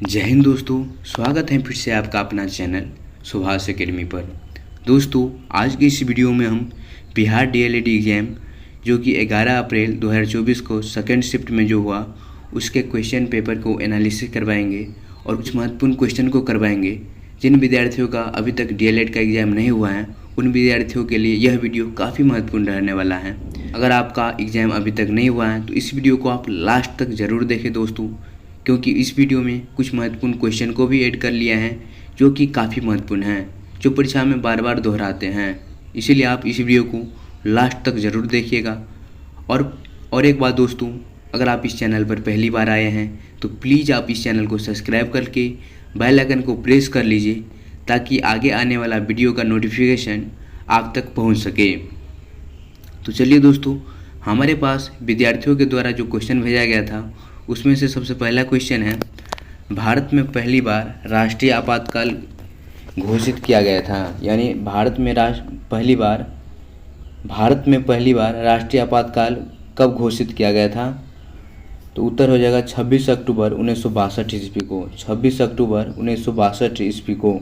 जय हिंद दोस्तों, स्वागत है फिर से आपका अपना चैनल सुभाष एकेडमी पर। दोस्तों, आज की इस वीडियो में हम बिहार डीएलएड एग्ज़ाम जो कि 11 अप्रैल 2024 को सेकेंड शिफ्ट में जो हुआ उसके क्वेश्चन पेपर को एनालिसिस करवाएंगे और कुछ महत्वपूर्ण क्वेश्चन को करवाएंगे। जिन विद्यार्थियों का अभी तक डीएलएड का एग्ज़ाम नहीं हुआ है उन विद्यार्थियों के लिए यह वीडियो काफ़ी महत्वपूर्ण रहने वाला है। अगर आपका एग्ज़ाम अभी तक नहीं हुआ है तो इस वीडियो को आप लास्ट तक ज़रूर देखें दोस्तों, क्योंकि इस वीडियो में कुछ महत्वपूर्ण क्वेश्चन को भी ऐड कर लिया है जो कि काफ़ी महत्वपूर्ण हैं, जो परीक्षा में बार बार दोहराते हैं। इसीलिए आप इस वीडियो को लास्ट तक ज़रूर देखिएगा। और एक बात दोस्तों, अगर आप इस चैनल पर पहली बार आए हैं तो प्लीज़ आप इस चैनल को सब्सक्राइब करके बेल आइकन को प्रेस कर लीजिए ताकि आगे आने वाला वीडियो का नोटिफिकेशन आप तक पहुंच सके। तो चलिए दोस्तों, हमारे पास विद्यार्थियों के द्वारा जो क्वेश्चन भेजा गया था उसमें से सबसे पहला क्वेश्चन है, भारत में पहली बार राष्ट्रीय आपातकाल घोषित किया गया था। यानी भारत में पहली बार राष्ट्रीय आपातकाल कब घोषित किया गया था? तो उत्तर हो जाएगा 26 अक्टूबर 1962 ईस्वी को। 26 अक्टूबर 1962 ईस्वी को।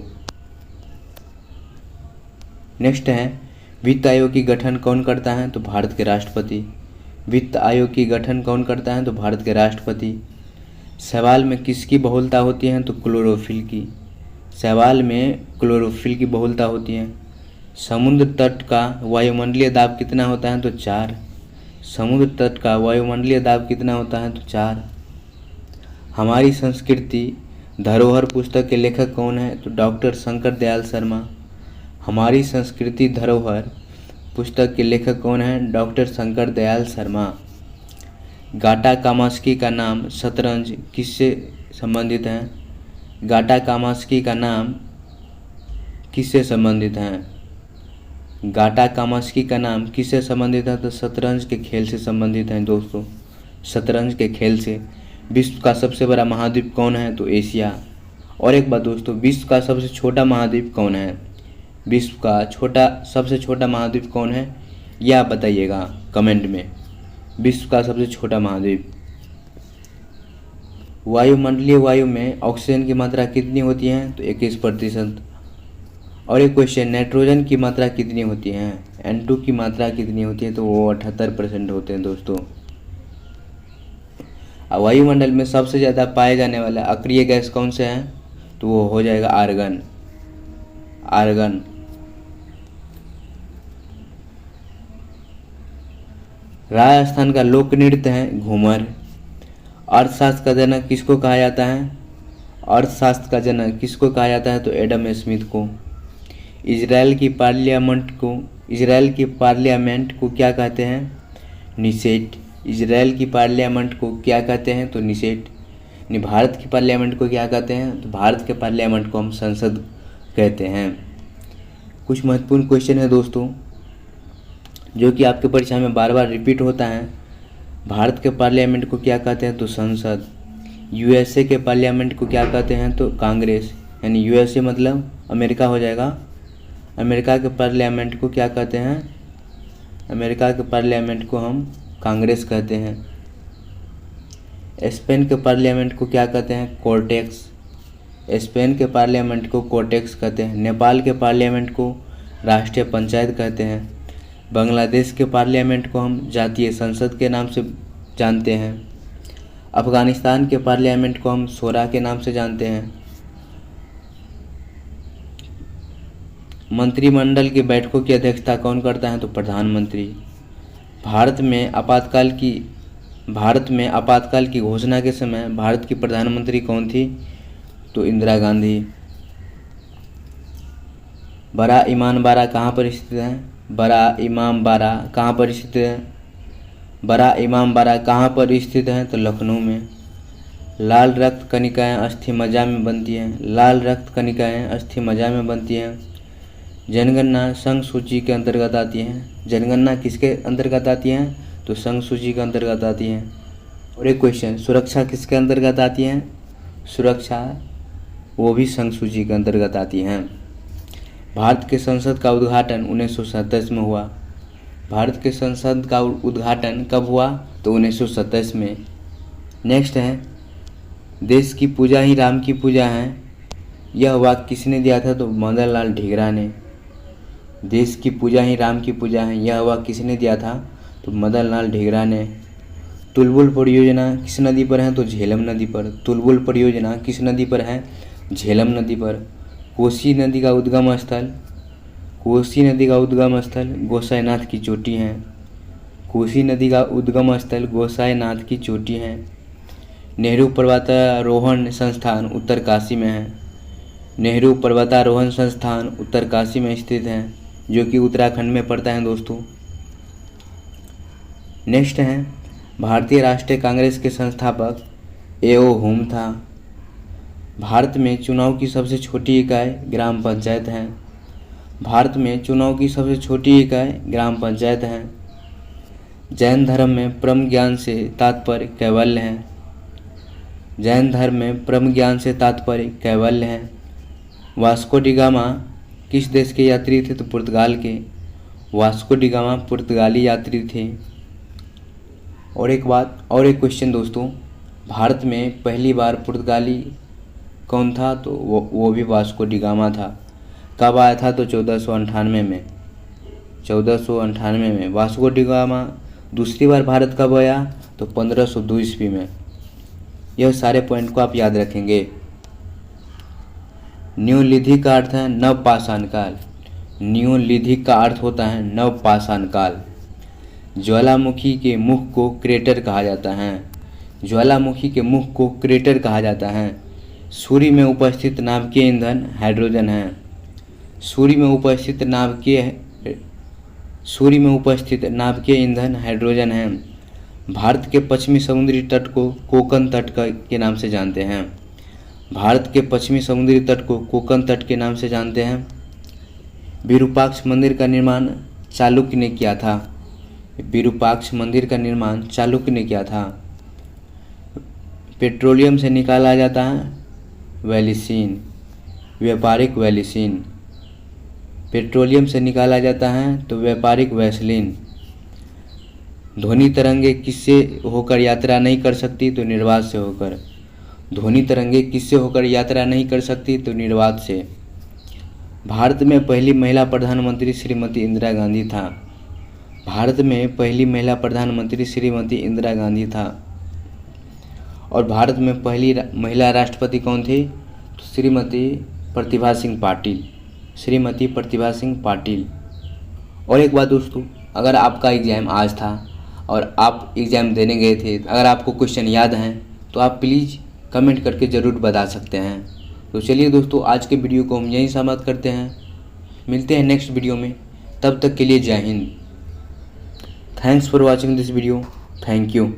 नेक्स्ट है, वित्त आयोग की गठन कौन करता है? तो भारत के राष्ट्रपति। वित्त आयोग की गठन कौन करता है? तो भारत के राष्ट्रपति। शैवाल में किसकी बहुलता होती है? तो क्लोरोफिल की। शैवाल में क्लोरोफिल की बहुलता होती है। समुद्र तट का वायुमंडलीय दाब कितना होता है? तो 4। समुद्र तट का वायुमंडलीय दाब कितना होता है? तो 4। हमारी संस्कृति धरोहर पुस्तक के लेखक कौन है? तो डॉक्टर शंकर दयाल शर्मा। हमारी संस्कृति धरोहर पुस्तक के लेखक कौन है? डॉक्टर शंकर दयाल शर्मा। गाटा कामस्की का नाम शतरंज किससे संबंधित है? गाटा कामस्की का नाम किससे संबंधित है? गाटा कामस्की का नाम किससे संबंधित है? तो शतरंज के खेल से संबंधित है दोस्तों, शतरंज के खेल से। विश्व का सबसे बड़ा महाद्वीप कौन है? तो एशिया। और एक बात दोस्तों, विश्व का सबसे छोटा महाद्वीप कौन है? विश्व का सबसे छोटा महाद्वीप कौन है? यह आप बताइएगा कमेंट में। विश्व का सबसे छोटा महाद्वीप। वायुमंडलीय वायु में ऑक्सीजन की मात्रा कितनी होती है? तो 21%। और एक क्वेश्चन, नाइट्रोजन की मात्रा कितनी होती है? N2 की मात्रा कितनी होती है? तो वो 78% होते हैं दोस्तों। वायुमंडल में सबसे ज़्यादा पाए जाने वाला अक्रिय गैस कौन से है? तो वो हो जाएगा आर्गन। राजस्थान का लोक नृत्य है घूमर। अर्थशास्त्र का जनक किसको कहा जाता है? अर्थशास्त्र का जनक किसको कहा जाता है? तो एडम स्मिथ को। इजराइल की पार्लियामेंट को क्या कहते हैं? निसेट। इजराइल की पार्लियामेंट को क्या कहते हैं? तो निसेट। भारत की पार्लियामेंट को क्या कहते हैं? तो भारत के पार्लियामेंट को हम संसद कहते हैं। कुछ महत्वपूर्ण क्वेश्चन है दोस्तों जो कि आपके परीक्षा में बार बार रिपीट होता है। भारत के पार्लियामेंट को क्या कहते हैं? तो संसद। यूएसए के पार्लियामेंट को क्या कहते हैं? तो कांग्रेस। यानी यूएसए मतलब अमेरिका हो जाएगा। अमेरिका के पार्लियामेंट को क्या कहते हैं? अमेरिका के पार्लियामेंट को हम कांग्रेस कहते हैं। स्पेन के पार्लियामेंट को क्या कहते हैं? कोर्टेक्स। स्पेन के पार्लियामेंट को कोर्टेक्स कहते हैं। नेपाल के पार्लियामेंट को राष्ट्रीय पंचायत कहते हैं। बांग्लादेश के पार्लियामेंट को हम जातीय संसद के नाम से जानते हैं। अफगानिस्तान के पार्लियामेंट को हम शोरा के नाम से जानते हैं। मंत्रिमंडल की बैठकों की अध्यक्षता कौन करता है? तो प्रधानमंत्री। भारत में आपातकाल की घोषणा के समय भारत की प्रधानमंत्री कौन थी? तो इंदिरा गांधी। बड़ा इमामबाड़ा कहाँ पर स्थित है? बड़ा इमामबाड़ा कहाँ पर स्थित है? बड़ा इमामबाड़ा कहाँ पर स्थित है? तो लखनऊ में। लाल रक्त कणिकाएँ अस्थि मज्जा में बनती हैं। लाल रक्त कणिकाएँ अस्थि मज्जा में बनती हैं। जनगणना संघ सूची के अंतर्गत आती हैं। जनगणना किसके अंतर्गत आती हैं? तो संघ सूची के अंतर्गत आती हैं। और एक क्वेश्चन, सुरक्षा किसके अंतर्गत आती है? सुरक्षा वो भी संघ सूची के अंतर्गत आती हैं। भारत के संसद का उद्घाटन 1927 में हुआ। भारत के संसद का उद्घाटन कब हुआ? तो 1927 में। नेक्स्ट है, देश की पूजा ही राम की पूजा है, यह वाक्य किसने दिया था? तो मदन लाल ढींगरा ने। देश की पूजा ही राम की पूजा है, यह वाक्य किसने दिया था? तो मदन लाल ढींगरा ने। तुलबुल परियोजना किस नदी पर है? तो झेलम नदी पर। तुलबुल परियोजना किस नदी पर है? झेलम नदी पर। कोसी नदी का उद्गम स्थल, कोसी नदी का उद्गम स्थल गोसाईनाथ की चोटी है। कोसी नदी का उद्गम स्थल गोसाईनाथ की चोटी है। नेहरू पर्वतारोहण संस्थान उत्तरकाशी में है। नेहरू पर्वतारोहण संस्थान उत्तरकाशी में स्थित है, जो कि उत्तराखंड में पड़ता है दोस्तों। नेक्स्ट है, भारतीय राष्ट्रीय कांग्रेस के संस्थापक ए.ओ. हुम था। भारत में चुनाव की सबसे छोटी इकाई ग्राम पंचायत है। भारत में चुनाव की सबसे छोटी इकाई ग्राम पंचायत है। जैन धर्म में ब्रह्म ज्ञान से तात्पर्य कैवल्य है। जैन धर्म में ब्रह्म ज्ञान से तात्पर्य कैवल्य है। वास्को डी गामा किस देश के यात्री थे? तो पुर्तगाल के। वास्को डी गामा पुर्तगाली यात्री थे। और एक एक क्वेश्चन दोस्तों, भारत में पहली बार पुर्तगाली कौन था? तो वो भी वास्को डी गामा था। कब आया था? तो 1498 में। 1498 में। वास्को डी गामा दूसरी बार भारत कब आया? तो 1502 ईस्वी में। यह सारे पॉइंट को आप याद रखेंगे। न्योलिथिक का अर्थ है नवपाषाण काल। न्योलिथिक का अर्थ होता है नवपाषाण काल। ज्वालामुखी के मुख को क्रेटर कहा जाता है। ज्वालामुखी के मुख को क्रेटर कहा जाता है। सूर्य में उपस्थित नाभिकीय ईंधन हाइड्रोजन है। सूर्य में उपस्थित नाभिकीय ईंधन हाइड्रोजन है। भारत के पश्चिमी समुद्री तट को कोकण तट के नाम से जानते हैं। भारत के पश्चिमी समुद्री तट को कोकण तट के नाम से जानते हैं। विरूपाक्ष मंदिर का निर्माण चालुक्य ने किया था। विरूपाक्ष मंदिर का निर्माण चालुक्य ने किया था। पेट्रोलियम से निकाला जाता है वैलिसिन, व्यापारिक वैलिसिन। पेट्रोलियम से निकाला जाता है तो व्यापारिक वैसलीन। ध्वनि तरंगे किससे होकर यात्रा नहीं कर सकती? तो निर्वात से होकर। ध्वनि तरंगे किससे होकर यात्रा नहीं कर सकती? तो निर्वात से। भारत में पहली महिला प्रधानमंत्री श्रीमती इंदिरा गांधी था। भारत में पहली महिला प्रधानमंत्री श्रीमती इंदिरा गांधी था। और भारत में पहली महिला राष्ट्रपति कौन थी? तो श्रीमती प्रतिभा सिंह पाटिल। श्रीमती प्रतिभा सिंह पाटिल। और एक बात दोस्तों, अगर आपका एग्ज़ाम आज था और आप एग्ज़ाम देने गए थे, अगर आपको क्वेश्चन याद हैं तो आप प्लीज़ कमेंट करके ज़रूर बता सकते हैं। तो चलिए दोस्तों, आज के वीडियो को हम यहीं समाप्त करते हैं। मिलते हैं नेक्स्ट वीडियो में, तब तक के लिए जय Hind. Thanks for watching this video. Thank you.